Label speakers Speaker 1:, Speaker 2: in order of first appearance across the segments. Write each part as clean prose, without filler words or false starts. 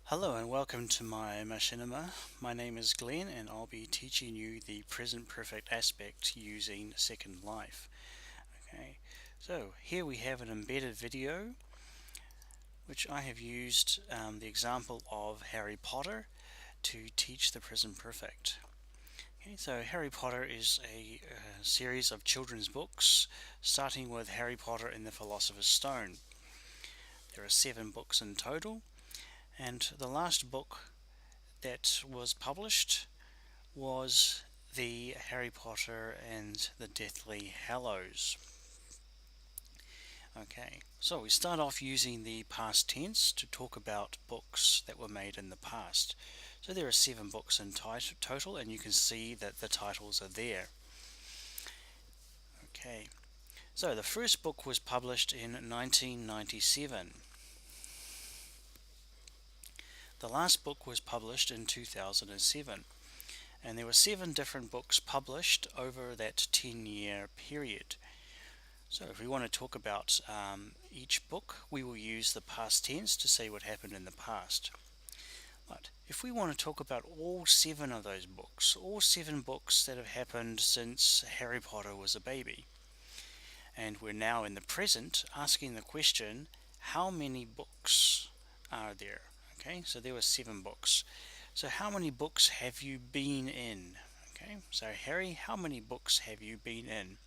Speaker 1: Hello and welcome to my Machinima. My name is Glenn and I'll be teaching you the present perfect aspect using Second Life. Okay, so here we have an embedded video which I have used the example of Harry Potter to teach the present perfect. Okay, so Harry Potter is a series of children's books starting with Harry Potter and the Philosopher's Stone. There are 7 books in total, and the last book that was published was the Harry Potter and the Deathly Hallows. Okay, so we start off using the past tense to talk about books that were made in the past. So there are 7 books in total, and you can see that the titles are there. Okay, so the first book was published in 1997. The last book was published in 2007. And there were 7 different books published over that 10-year period. So if we want to talk about each book, we will use the past tense to say what happened in the past. But if we want to talk about all 7 of those books, all 7 books that have happened since Harry Potter was a baby, and we're now in the present asking the question, how many books are there? Okay, so there were 7 books. So how many books have you been in? Okay, so Harry, how many books have you been in?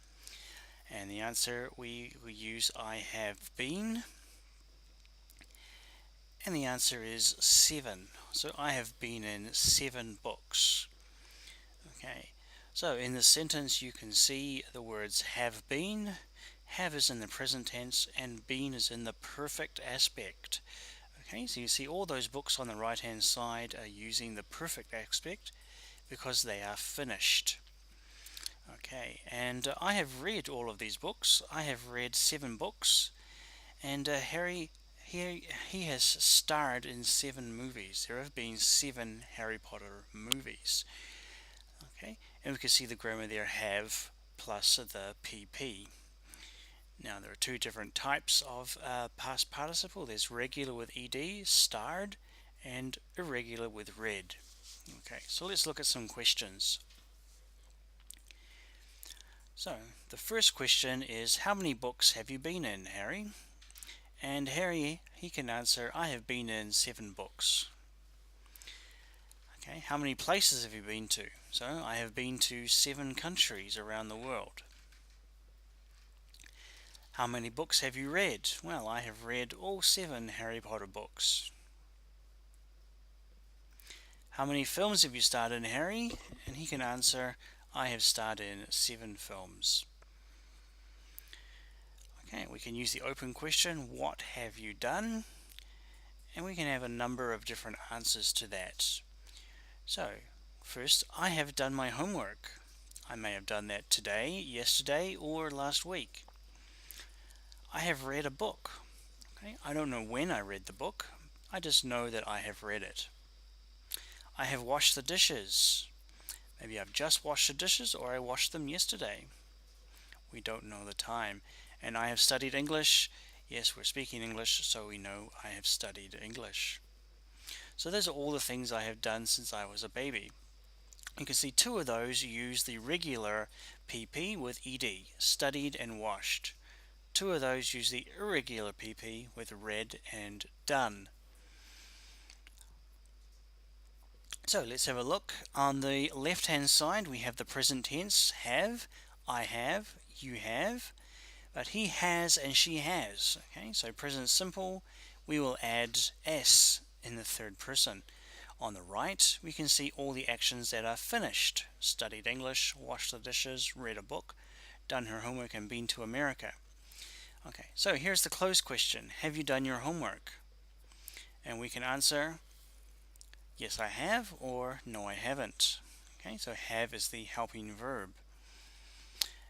Speaker 1: And the answer, we use I have been. And the answer is 7. So I have been in 7 books. Okay, so in the sentence you can see the words have been. Have is in the present tense and been is in the perfect aspect. Okay, so you see all those books on the right hand side are using the perfect aspect because they are finished. Okay, and I have read all of these books. I have read 7 books, and Harry, he has starred in 7 movies. There have been 7 Harry Potter movies. Okay, and we can see the grammar there, have plus the PP. Now there are 2 different types of past participle. There's regular with ed, starred, and irregular with read. Okay, so let's look at some questions. So the first question is, how many books have you been in, Harry? And Harry, he can answer, I have been in 7 books. Okay, how many places have you been to? So I have been to 7 countries around the world. How many books have you read? Well, I have read all 7 Harry Potter books. How many films have you starred in, Harry? And he can answer, I have starred in 7 films. Okay, we can use the open question, what have you done? And we can have a number of different answers to that. So, first, I have done my homework. I may have done that today, yesterday, or last week. I have read a book. Okay, I don't know when I read the book. I just know that I have read it. I have washed the dishes. Maybe I've just washed the dishes or I washed them yesterday. We don't know the time. And I have studied English. Yes, we're speaking English, so we know I have studied English. So those are all the things I have done since I was a baby. You can see 2 of those use the regular PP with ed, studied and washed. 2 of those use the irregular PP with read and done. So let's have a look. On the left hand side we have the present tense, have, I have, you have, but he has and she has. Okay, so present simple, we will add s in the third person. On the right we can see all the actions that are finished. Studied English, washed the dishes, read a book, done her homework and been to America. Okay, so here's the closed question. Have you done your homework? And we can answer yes I have or no I haven't. Okay, so have is the helping verb.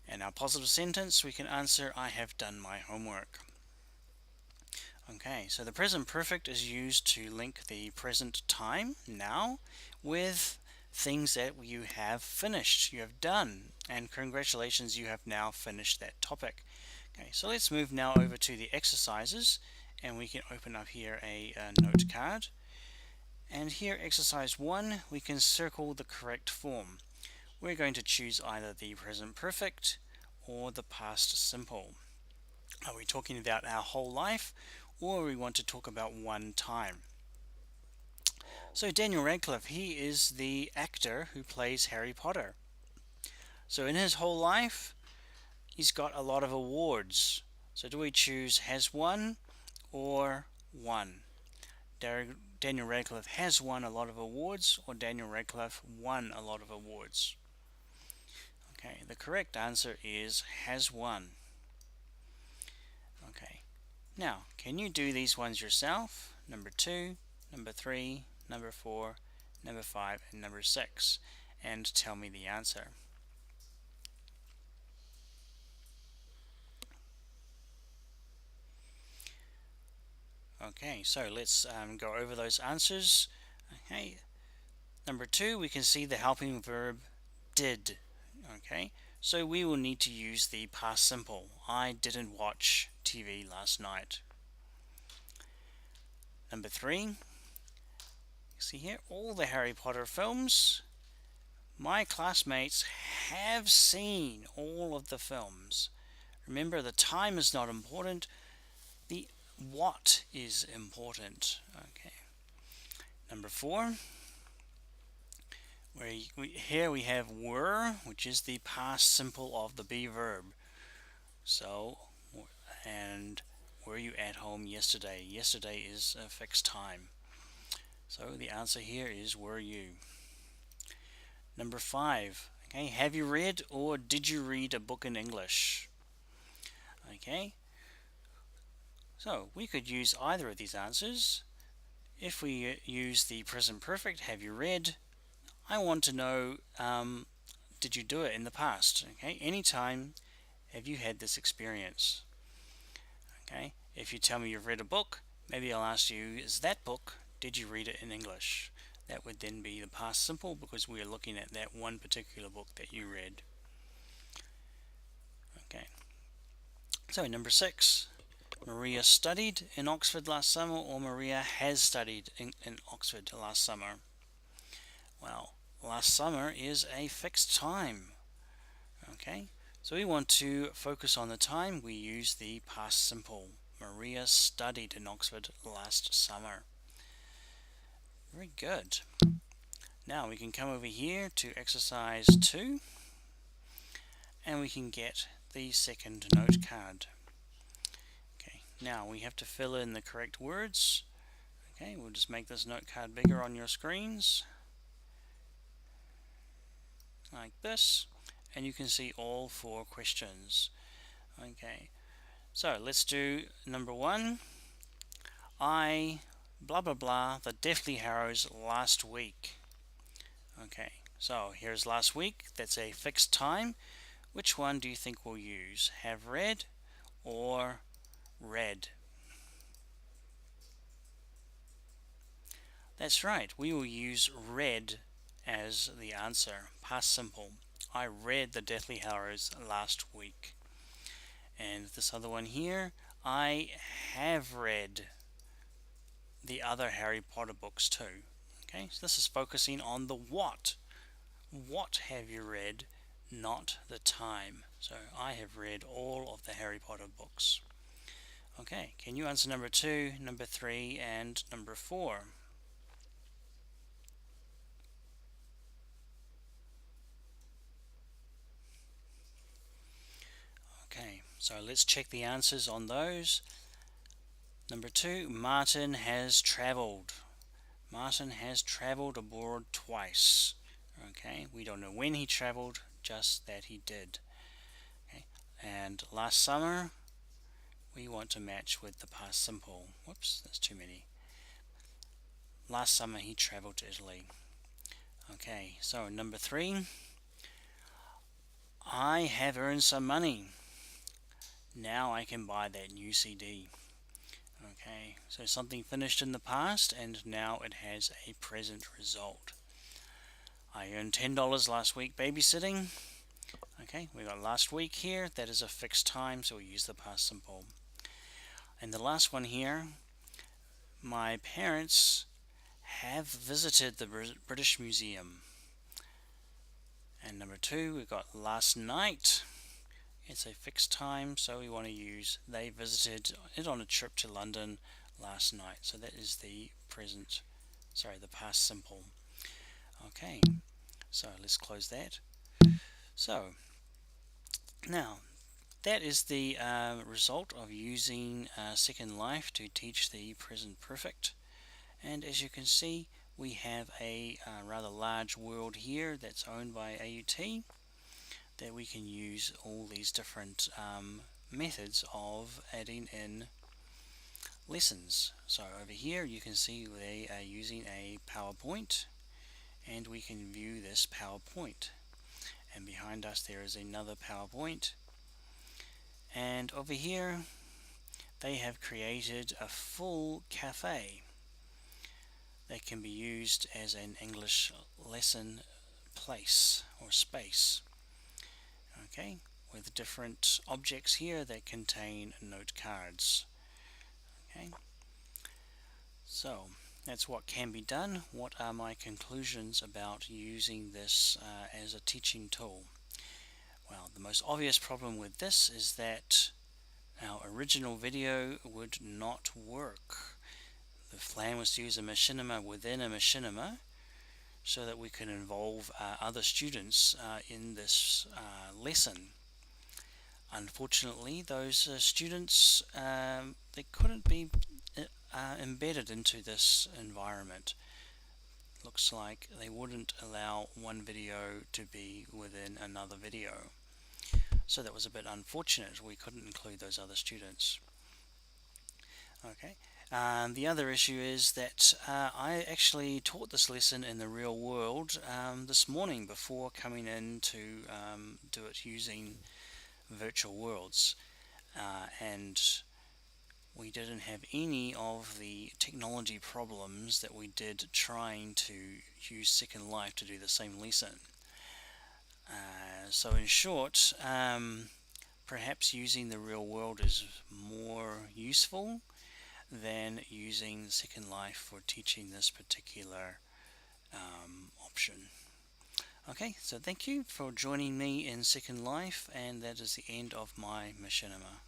Speaker 1: And our positive sentence, we can answer I have done my homework. Okay, so the present perfect is used to link the present time, now, with things that you have finished, you have done, and congratulations, you have now finished that topic. Okay, so let's move now over to the exercises, and we can open up here a note card, And here, exercise 1, we can circle the correct form. We're going to choose either the present perfect or the past simple. Are we talking about our whole life, or we want to talk about one time? So Daniel Radcliffe, he is the actor who plays Harry Potter. So in his whole life, he's got a lot of awards. So do we choose has won or won? Daniel Radcliffe has won a lot of awards, or Daniel Radcliffe won a lot of awards? Okay, the correct answer is has won. Okay, now can you do these ones yourself? Number 2, number 3, number 4, number 5, and number 6, and tell me the answer. Okay, so let's go over those answers. Okay, number 2, we can see the helping verb did. Okay, so we will need to use the past simple. I didn't watch TV last night. Number 3, see here, all the Harry Potter films. My classmates have seen all of the films. Remember, the time is not important, the what is important. Okay. Number 4, here we have were, which is the past simple of the be verb. So, and were you at home yesterday? Yesterday is a fixed time. So the answer here is were you. Number 5, okay, have you read or did you read a book in English? Okay, so we could use either of these answers. If we use the present perfect, have you read, I want to know, did you do it in the past? Okay, anytime have you had this experience? Okay, if you tell me you've read a book, maybe I'll ask you, is that book, did you read it in English? That would then be the past simple because we are looking at that one particular book that you read. Okay, so number 6, Maria studied in Oxford last summer, or Maria has studied in Oxford last summer? Well, last summer is a fixed time. Okay, so we want to focus on the time. We use the past simple. Maria studied in Oxford last summer. Very good. Now we can come over here to exercise 2 and we can get the second note card. Okay, now we have to fill in the correct words. Okay, we'll just make this note card bigger on your screens like this, and you can see all 4 questions. Okay, so let's do number 1. I blah blah blah the Deathly Hallows last week. Okay, so here's last week. That's a fixed time. Which one do you think we'll use? Have read or read? That's right, we will use read as the answer. Past simple. I read the Deathly Hallows last week. And this other one here, I have read the other Harry Potter books too. Okay, so this is focusing on the what. What have you read, not the time. So I have read all of the Harry Potter books. Okay, can you answer number 2, number 3, and number 4? Okay, so let's check the answers on those. Number 2, Martin has travelled. Martin has travelled abroad twice. Okay, we don't know when he travelled, just that he did. Okay, and last summer, we want to match with the past simple. Whoops, that's too many. Last summer he travelled to Italy. Okay, so number 3, I have earned some money. Now I can buy that new CD. Okay, so something finished in the past and now it has a present result. I earned $10 last week babysitting. Okay, we got last week here. That is a fixed time, so we use the past simple. And the last one here, my parents have visited the British Museum. And number 2, we've got last night. It's a fixed time, so we want to use they visited it on a trip to London last night. So that is the past simple. Okay, so let's close that. So now that is the result of using Second Life to teach the present perfect. And as you can see, we have a rather large world here that's owned by AUT that we can use all these different methods of adding in lessons. So over here you can see they are using a PowerPoint, and we can view this PowerPoint. And behind us there is another PowerPoint, and over here they have created a full cafe that can be used as an English lesson place or space. Okay, with different objects here that contain note cards. Okay, so that's what can be done. What are my conclusions about using this as a teaching tool? Well, the most obvious problem with this is that our original video would not work. The plan was to use a machinima within a machinima so that we can involve other students in this lesson. Unfortunately, those students they couldn't be embedded into this environment. Looks like they wouldn't allow one video to be within another video. So that was a bit unfortunate. We couldn't include those other students. Okay. The other issue is that I actually taught this lesson in the real world this morning before coming in to do it using virtual worlds, and we didn't have any of the technology problems that we did trying to use Second Life to do the same lesson. So in short, perhaps using the real world is more useful than using Second Life for teaching this particular option. Okay, so thank you for joining me in Second Life, and that is the end of my machinima.